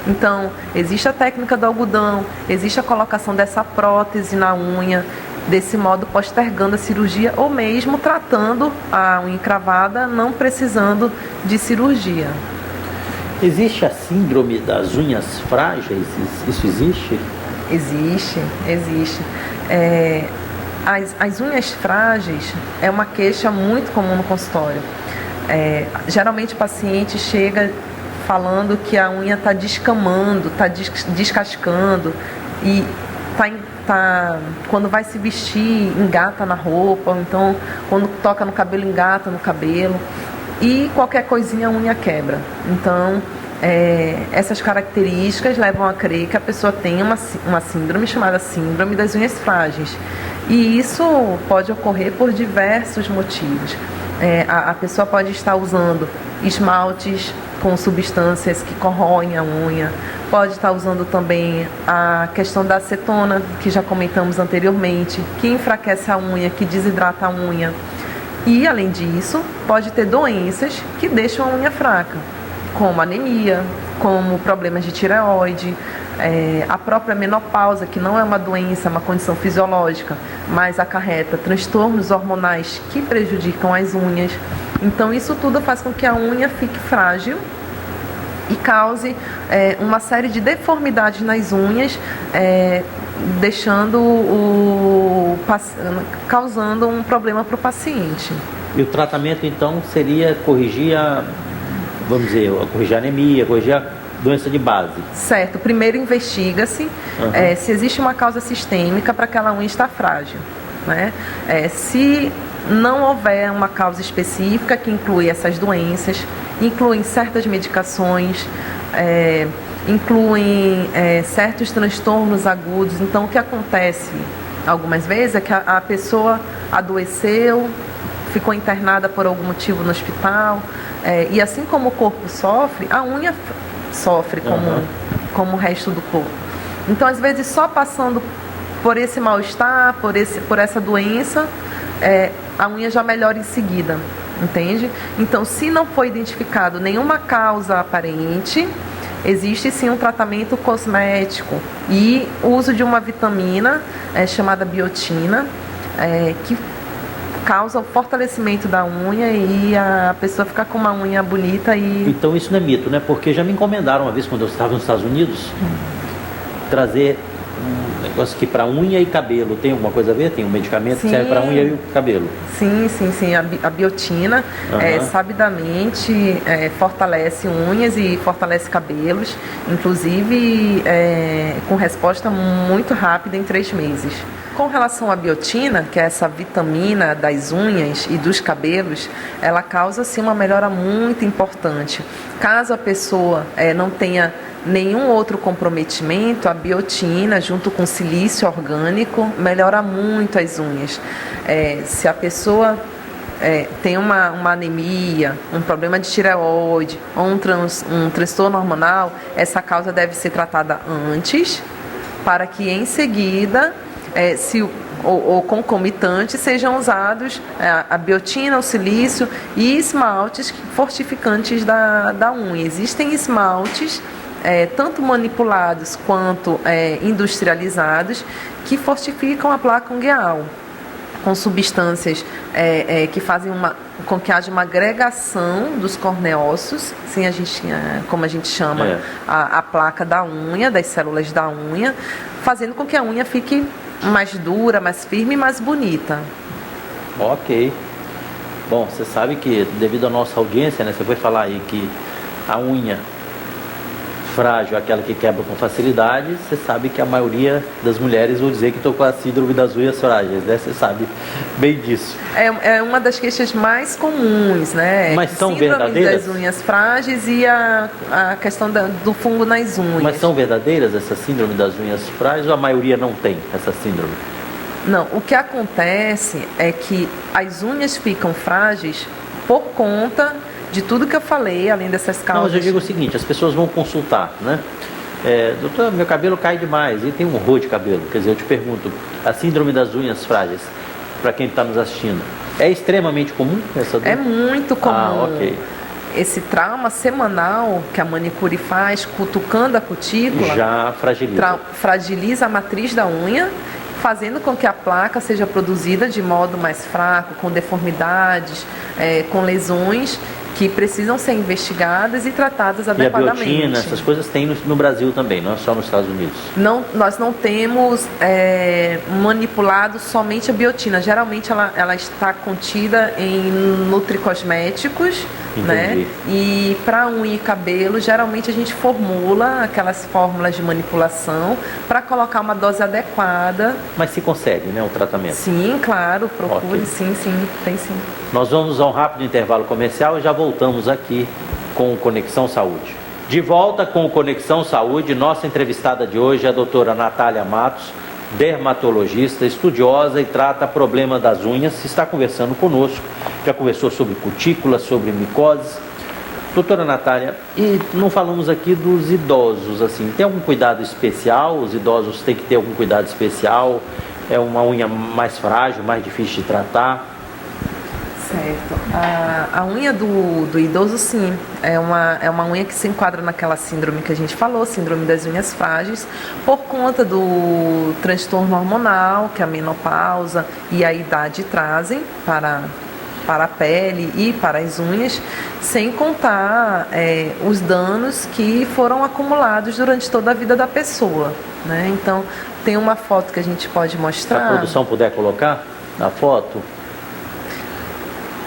Então existe a técnica do algodão, existe a colocação dessa prótese na unha, desse modo postergando a cirurgia ou mesmo tratando a unha encravada, não precisando de cirurgia.
Existe a síndrome das unhas frágeis? Isso existe?
Existe. As unhas frágeis é uma queixa muito comum no consultório. Geralmente o paciente chega falando que a unha está descamando, está descascando e quando vai se vestir engata na roupa, então quando toca no cabelo engata no cabelo e qualquer coisinha a unha quebra. Então essas características levam a crer que a pessoa tem uma síndrome chamada síndrome das unhas frágeis. E isso pode ocorrer por diversos motivos. A pessoa pode estar usando esmaltes com substâncias que corroem a unha, pode estar usando também a questão da acetona, que já comentamos anteriormente, que enfraquece a unha, que desidrata a unha. E, além disso, pode ter doenças que deixam a unha fraca, como anemia, como problemas de tireoide, a própria menopausa, que não é uma doença, é uma condição fisiológica, mas acarreta transtornos hormonais que prejudicam as unhas. Então isso tudo faz com que a unha fique frágil e cause uma série de deformidades nas unhas, causando um problema para o paciente.
E o tratamento então seria corrigir a anemia, corrigir a doença de base? Certo.
Primeiro investiga-se se existe uma causa sistêmica para aquela unha estar frágil, né? Se não houver uma causa específica que inclui essas doenças, incluem certas medicações, incluem certos transtornos agudos. Então o que acontece algumas vezes é que a pessoa adoeceu, ficou internada por algum motivo no hospital, e assim como o corpo sofre, a unha sofre como o resto do corpo. Então, às vezes, só passando por esse mal-estar, por essa doença, a unha já melhora em seguida, entende? Então, se não foi identificado nenhuma causa aparente, existe sim um tratamento cosmético e o uso de uma vitamina chamada biotina, que causa o fortalecimento da unha e a pessoa fica com uma unha bonita.
Então isso não é mito, né? Porque já me encomendaram uma vez, quando eu estava nos Estados Unidos, trazer um negócio que para unha e cabelo tem alguma coisa a ver? Tem um medicamento que serve para unha e cabelo?
Sim. A biotina sabidamente fortalece unhas e fortalece cabelos, inclusive com resposta muito rápida em 3 meses. Com relação à biotina, que é essa vitamina das unhas e dos cabelos, ela causa sim uma melhora muito importante. Caso a pessoa não tenha nenhum outro comprometimento, a biotina, junto com silício orgânico, melhora muito as unhas. Se a pessoa tem uma anemia, um problema de tireoide ou um transtorno hormonal, essa causa deve ser tratada antes, para que em seguida ou concomitantes sejam usados a biotina, o silício e esmaltes fortificantes da unha. Existem esmaltes tanto manipulados quanto industrializados que fortificam a placa ungueal com substâncias que fazem com que haja uma agregação dos corneócitos, assim como a gente chama a placa da unha, das células da unha, fazendo com que a unha fique mais dura, mais firme e mais bonita.
Ok. Bom, você sabe que devido à nossa audiência, né, você foi falar aí que a unha frágil, aquela que quebra com facilidade, você sabe que a maioria das mulheres vão dizer que estou com a síndrome das unhas frágeis, né? Você sabe bem disso.
É uma das queixas mais comuns, né?
Mas são
síndrome
verdadeiras?
das unhas frágeis e a questão do fungo nas unhas.
Mas são verdadeiras essa síndrome das unhas frágeis ou a maioria não tem essa síndrome?
Não, o que acontece é que as unhas ficam frágeis por conta de tudo que eu falei, além dessas causas.
Não, mas eu digo o seguinte, as pessoas vão consultar, né? Doutor, meu cabelo cai demais e tem um horror de cabelo. Quer dizer, eu te pergunto, a síndrome das unhas frágeis, para quem está nos assistindo, é extremamente comum essa dor?
É muito comum.
Ah, ok.
Esse trauma semanal que a manicure faz, cutucando a cutícula,
já fragiliza.
Fragiliza a matriz da unha, fazendo com que a placa seja produzida de modo mais fraco, com deformidades, com lesões que precisam ser investigadas e tratadas adequadamente.
E a biotina, essas coisas tem no Brasil também, não é só nos Estados Unidos?
Não, nós não temos manipulado somente a biotina. Geralmente ela está contida em nutricosméticos, né? E para unha e cabelo, geralmente a gente formula aquelas fórmulas de manipulação para colocar uma dose adequada.
Mas se consegue, né, o tratamento?
Sim, claro, procure, okay. Sim, tem sim.
Nós vamos a um rápido intervalo comercial e já voltamos aqui com o Conexão Saúde. De volta com o Conexão Saúde, nossa entrevistada de hoje é a doutora Natália Matos, dermatologista, estudiosa e trata problema das unhas, está conversando conosco, já conversou sobre cutícula, sobre micoses. Doutora Natália, e não falamos aqui dos idosos, assim, tem algum cuidado especial? Os idosos têm que ter algum cuidado especial? É uma unha mais frágil, mais difícil de tratar?
Certo. A unha do idoso, sim, é uma unha que se enquadra naquela síndrome que a gente falou, síndrome das unhas frágeis, por conta do transtorno hormonal que a menopausa e a idade trazem para a pele e para as unhas, sem contar os danos que foram acumulados durante toda a vida da pessoa, né? Então, tem uma foto que a gente pode mostrar.
Se a produção puder colocar a foto.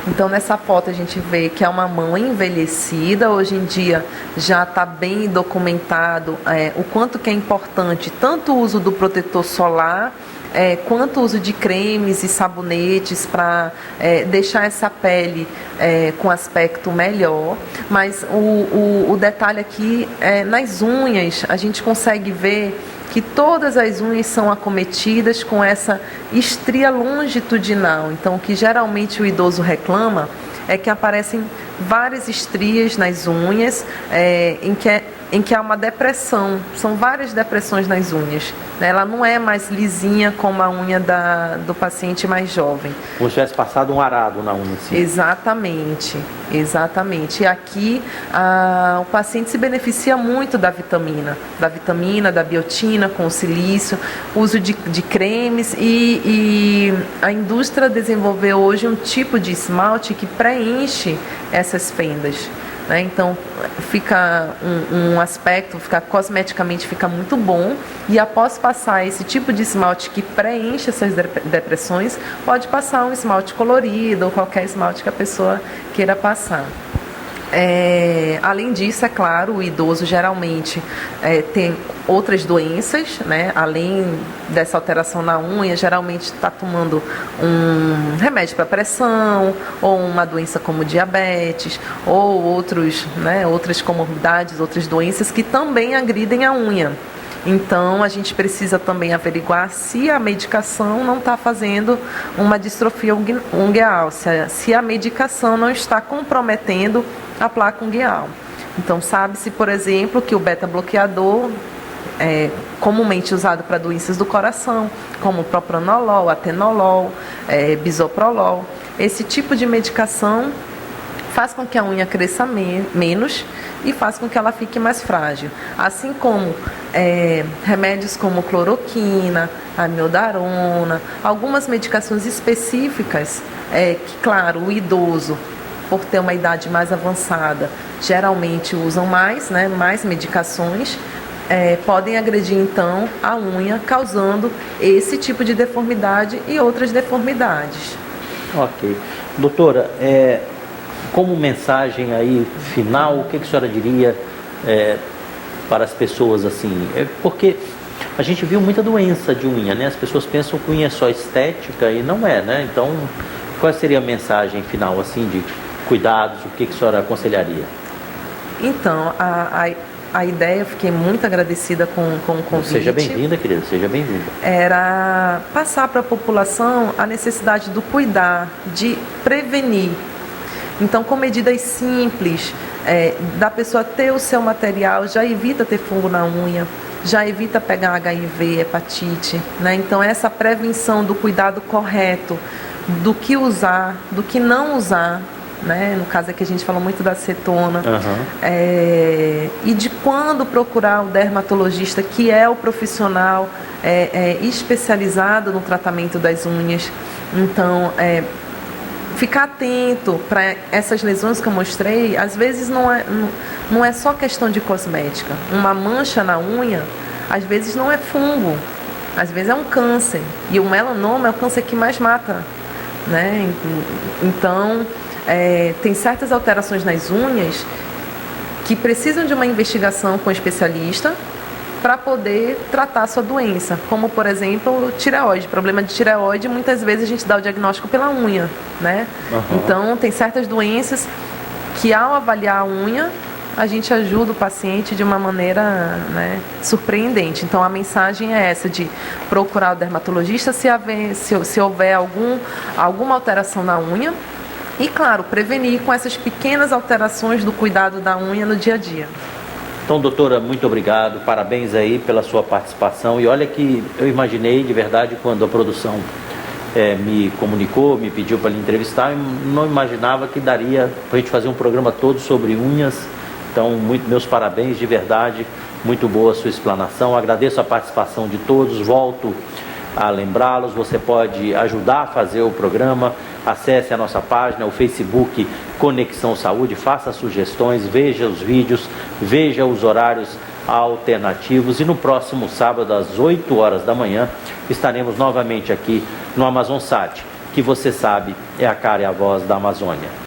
Então, nessa foto a gente vê que é uma mão envelhecida. Hoje em dia já está bem documentado o quanto que é importante tanto o uso do protetor solar quanto o uso de cremes e sabonetes para deixar essa pele com aspecto melhor. Mas o detalhe aqui nas unhas, a gente consegue ver que todas as unhas são acometidas com essa estria longitudinal. Então, o que geralmente o idoso reclama é que aparecem várias estrias nas unhas, em que há uma depressão, são várias depressões nas unhas. Ela não é mais lisinha como a unha do paciente mais jovem.
Como se tivesse passado um arado na unha. Sim.
Exatamente. E aqui o paciente se beneficia muito da vitamina, da biotina com o silício, uso de cremes e a indústria desenvolveu hoje um tipo de esmalte que preenche essas fendas. Então fica um aspecto, cosmeticamente fica muito bom, e após passar esse tipo de esmalte que preenche essas depressões, pode passar um esmalte colorido ou qualquer esmalte que a pessoa queira passar. Além disso, é claro, o idoso geralmente tem outras doenças, né? Além dessa alteração na unha, geralmente está tomando um remédio para pressão, ou uma doença como diabetes, ou outras comorbidades, outras doenças que também agridem a unha. Então, a gente precisa também averiguar se a medicação não está fazendo uma distrofia ungueal, se a medicação não está comprometendo a placa ungueal. Então, sabe-se, por exemplo, que o beta-bloqueador é comumente usado para doenças do coração, como propranolol, atenolol, bisoprolol. Esse tipo de medicação faz com que a unha cresça menos e faz com que ela fique mais frágil. Assim como remédios como cloroquina, amiodarona, algumas medicações específicas que, claro, o idoso, por ter uma idade mais avançada, geralmente usam mais medicações, podem agredir então a unha, causando esse tipo de deformidade e outras deformidades.
Ok. Doutora, como mensagem aí final, o que a senhora diria para as pessoas assim? Porque a gente viu muita doença de unha, né? As pessoas pensam que unha é só estética e não é, né? Então, qual seria a mensagem final, assim, de cuidados? O que a senhora aconselharia?
Então, a ideia, eu fiquei muito agradecida com o convite.
Seja bem-vinda, querida, seja bem-vinda.
Era passar para a população a necessidade do cuidar, de prevenir. Então, com medidas simples, da pessoa ter o seu material, já evita ter fungo na unha, já evita pegar HIV, hepatite, né? Então, essa prevenção do cuidado correto, do que usar, do que não usar, né? No caso aqui a gente falou muito da acetona, e de quando procurar o dermatologista, que é o profissional especializado no tratamento das unhas. Então, ficar atento para essas lesões que eu mostrei. Às vezes não é só questão de cosmética. Uma mancha na unha, às vezes não é fungo, às vezes é um câncer, e o melanoma é o câncer que mais mata, né? Então, tem certas alterações nas unhas que precisam de uma investigação com o especialista para poder tratar a sua doença, como, por exemplo, tireoide. Problema de tireoide, muitas vezes a gente dá o diagnóstico pela unha, né? Então, tem certas doenças que, ao avaliar a unha, a gente ajuda o paciente de uma maneira, né, surpreendente. Então, a mensagem é essa, de procurar o dermatologista se houver alguma alteração na unha. E, claro, prevenir com essas pequenas alterações do cuidado da unha no dia a dia.
Então, doutora, muito obrigado, parabéns aí pela sua participação. E olha que eu imaginei, de verdade, quando a produção me comunicou, me pediu para lhe entrevistar, eu não imaginava que daria para a gente fazer um programa todo sobre unhas. Então, meus parabéns, de verdade, muito boa a sua explanação. Agradeço a participação de todos, volto a lembrá-los, você pode ajudar a fazer o programa, acesse a nossa página, o Facebook Conexão Saúde, faça sugestões, veja os vídeos, veja os horários alternativos, e no próximo sábado às 8 horas da manhã estaremos novamente aqui no Amazon Sat, que você sabe é a cara e a voz da Amazônia.